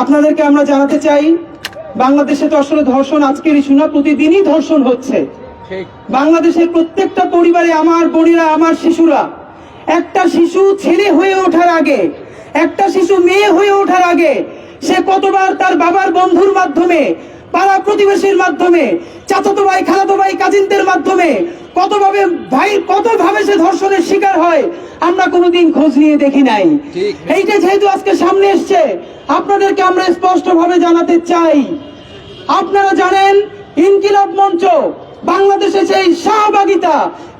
আপনাদেরকে আমরা জানাতে চাই, বাংলাদেশে তো আসলে ধর্ষণ আজকের ইস্যু না, প্রতিদিনই ধর্ষণ হচ্ছে। বাংলাদেশের প্রত্যেকটা পরিবারে আমার বোনেরা, আমার শিশুরা, একটা শিশু ছেলে হয়ে ওঠার আগে, একটা শিশু মেয়ে হয়ে ওঠার আগে সে কতবার তার বাবার বন্ধুর মাধ্যমে, পাড়া প্রতিবেশীর মাধ্যমে, চাচাতো ভাই, খালাতো ভাই, কাজিনদের মাধ্যমে কতভাবে সে ধর্ষণের শিকার হয় আমরা কোনোদিন খোঁজ নিয়ে দেখি নাই। এইটা যেহেতু আজকে সামনে এসছে, আপনাদেরকে আমরা স্পষ্ট ভাবে জানাতে চাই, আপনারা জানেন ইনকিলাব মঞ্চ বাংলাদেশে সেই শাহবাগিতা,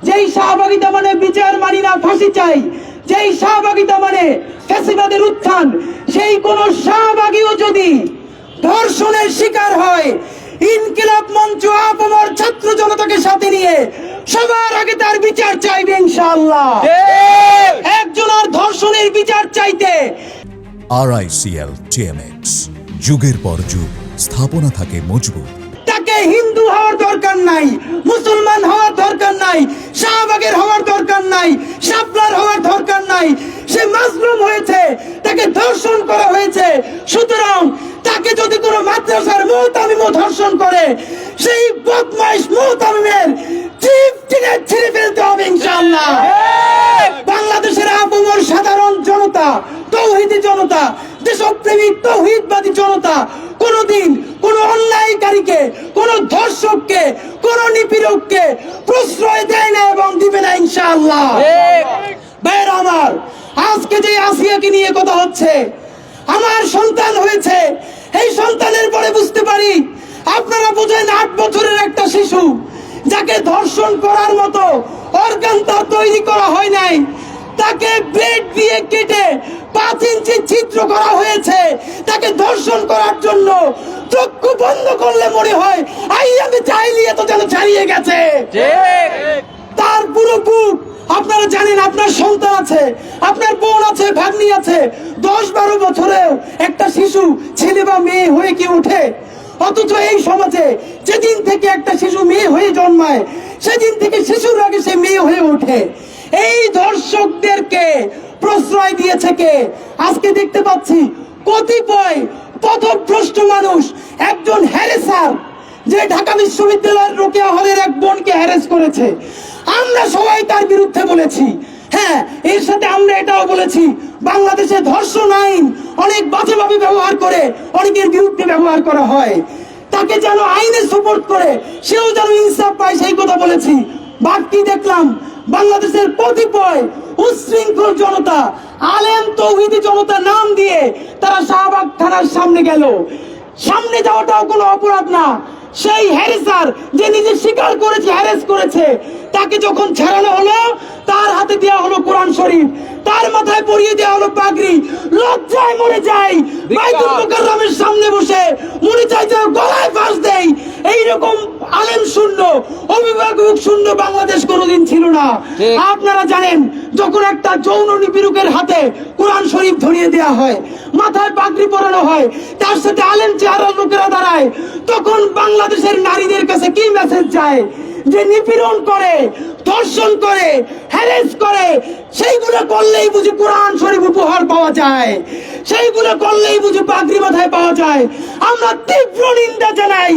যেই শাহবাগিতা মানে বিচার মানি না, ফাঁসি চাই, যেই শাহবাগিতা মানে ফ্যাসিবাদের উত্থান, সেই কোন শাহবাগীও যদি ধর্ষণের শিকার হয়, ইনকিলাব মঞ্চ আপামর ছাত্র জনতাকে সাথে নিয়ে সবার আগে তার বিচার চাইবে ইনশাআল্লাহ। একজনের ধর্ষণের বিচার চাইতে RICL TMX, যুগের পর যুগ স্থাপনা থাকে মজবুত। তাকে হিন্দু হওয়ার দরকার নাই, মুসলমান হওয়ার দরকার নাই, শাহবাগের হওয়ার দরকার নাই, শাপলার হওয়ার দরকার নাই। সে মাজলুম হয়েছে, তাকে ধর্ষণ করা হয়েছে। সুতরাং তাকে যদি কোনো মাদ্রাসার মুহতামিমও ধর্ষণ করে, সেই বদমাইশ মুহতামিমের জিভ টেনে ছিঁড়ে ফেলতে হবে ইনশাআল্লাহ। বাংলাদেশের আপামর সাধারণ জনতা, তৌহিদি জনতা, দেশপ্রেমিক তৌহিদবাদী জনতা কোনদিন কোন অন্যায়কারীকে, কোন ধর্ষককে, কোন নিপীড়ককে প্রশ্রয় দেয় না এবং দিবে না ইনশাআল্লাহ। ভাইরা আমার, আজকে যে আসিয়াকে নিয়ে কথা হচ্ছে, আমার সন্তান হয়েছে, এই সন্তানের পরে বুঝতে পারি, আপনারা বোঝেন 8 বছরের একটা শিশু যাকে ধর্ষণ করার মতো অর্গান তার তৈরি করা হয় নাই, তাকে ব্লেড দিয়ে কেটে 5 ইঞ্চি ছিদ্র করা হয়েছে, তাকে ধর্ষণ করার জন্য চক্ষু বন্ধ করলে মনে হয় আইয়ামে জাহিলিয়াত তো যেন ছাড়িয়ে গেছে। তার পুরো বুক, আপনারা জানেন আপনার সন্তান আছে, আপনার বোন আছে, ভাগ্নি আছে, 10-12 বছরেও একটা শিশু ছেলে বা মেয়ে হয়ে কি ওঠে? অথচ এই সমাজে যেদিন থেকে একটা শিশু মেয়ে হয়ে জন্মায়, সেদিন থেকে শিশুর আগে সে মেয়ে হয়ে ওঠে। এই ধর্ষকদেরকে প্রশ্রয় দিয়েছে কে? আজকে দেখতে পাচ্ছি কতিপয় পথভ্রষ্ট মানুষ, একজন হ্যারেসার যে ঢাকা বিশ্ববিদ্যালয়ের রোকেয়া হলের এক বোনকে হ্যারেস করেছে, আমরা সবাই তার বিরুদ্ধে বলেছি। হ্যাঁ, এর সাথে আমরা এটাও বলেছি, বাংলাদেশে ধর্ষণ আইন অনেক বাজেভাবে ব্যবহার করে অনেকের বিরুদ্ধে ব্যবহার করা হয়, তাকে যেন আইনে সাপোর্ট করে সেও যেন ইনসাফ পায়, সেই কথা বলেছি। বাকি দেখলাম বাংলাদেশের কতিপয় উচ্ছৃঙ্খল জনতা, আলেম তৌহিদি জনতা নাম দিয়ে তারা শাহবাগ থানার সামনে গেল। সামনে যাওয়াটাও কোনো অপরাধ না। সেই হ্যারেসার যে নিজে স্বীকার করেছে হ্যারেস করেছে, তাকে যখন ছাড়ানো হলো, তার হাতে দেওয়া হলো কোরআন শরীফ, তার মাথায় পরিয়ে দেওয়া হলো পাগড়ি। লজ্জায় মরে যায়, বাইতুল মুকাররমের সামনে বসে মনে চাই যে গলায় ফাঁস দেই। এইরকম আলেম শূন্য, অভিভাবক শূন্য বাংলাদেশ কোনোদিন ছিল না। আপনারা জানেন, যখন একটা যৌন নিপীড়কের হাতে কোরআন শরীফ ধরিয়ে দেওয়া হয়, মাথায় পাগড়ি পরানো হয়, তার সাথে আলেম চেহারার লোকেরা দাঁড়ায়, তখন বাংলাদেশের নারীদের কাছে কি মেসেজ যায়? যে নিপীড়ন করে, ধর্ষণ করে, হ্যারেস করে, সেইগুলো করলেই বুঝি কোরআন শরীফ উপহার পাওয়া যায়, সেইগুলো করলেই বুঝি পাগড়ি মাথায় পাওয়া যায়। আমরা তীব্র নিন্দা জানাই।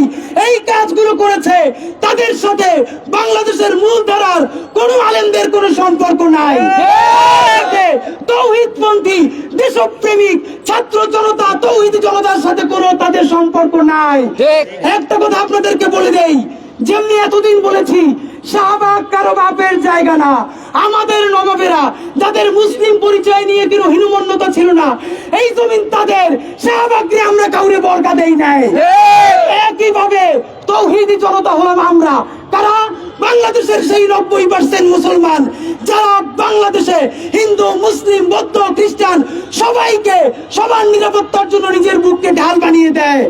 এই কাজগুলো করেছে তাদের সাথে বাংলাদেশের মূলধারার কোন আলেমদের কোনো সম্পর্ক নাই। তৌহিদপন্থী, দেশপ্রেমিক ছাত্র জনতা, তৌহিদি জনতার সাথে কোনো তাদের সম্পর্ক নাই। একটা কথা আপনাদেরকে বলে দেই, যেমনি এতদিন বলেছি শাহবাগ কারো বাপের জায়গা না। আমাদের নবাবেরা যাদের মুসলিম পরিচয় নিয়ে কোনো হীনমন্যতা ছিল না, এই জমিন তাদের। শাহবাগকে আমরা কাউরে বর্গা দেই নাই। একইভাবে তৌহিদি জনতা হলাম আমরা। কারা? বাংলাদেশের সেই 90% মুসলমান যারা বাংলাদেশে হিন্দু, মুসলিম, বৌদ্ধ, খ্রিস্টান সবাইকে সবার নিরাপত্তার জন্য নিজের বুককে ঢাল বানিয়ে দেয়।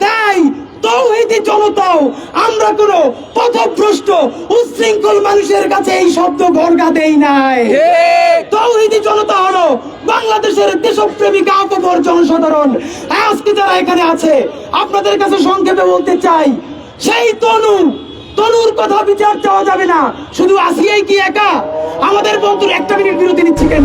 তাই তৌহিদি জনতাও আমরা কোনো পথভ্রষ্ট উচ্ছৃঙ্খল মানুষের কাছে এই শব্দ বর্গা দেই নাই। তৌহিদি জনতা হলো বাংলাদেশের দেশপ্রেমিক আপামর জনসাধারণ। আজকে যারা এখানে আছে, আপনাদের কাছে সংক্ষেপে বলতে চাই, সেই তনুর কথা বিচার চাওয়া যাবে না। শুধু আসিয়াই কি একা? আমাদের বন্ধুর 1 মিনিট বিরতি নিচ্ছি কেন?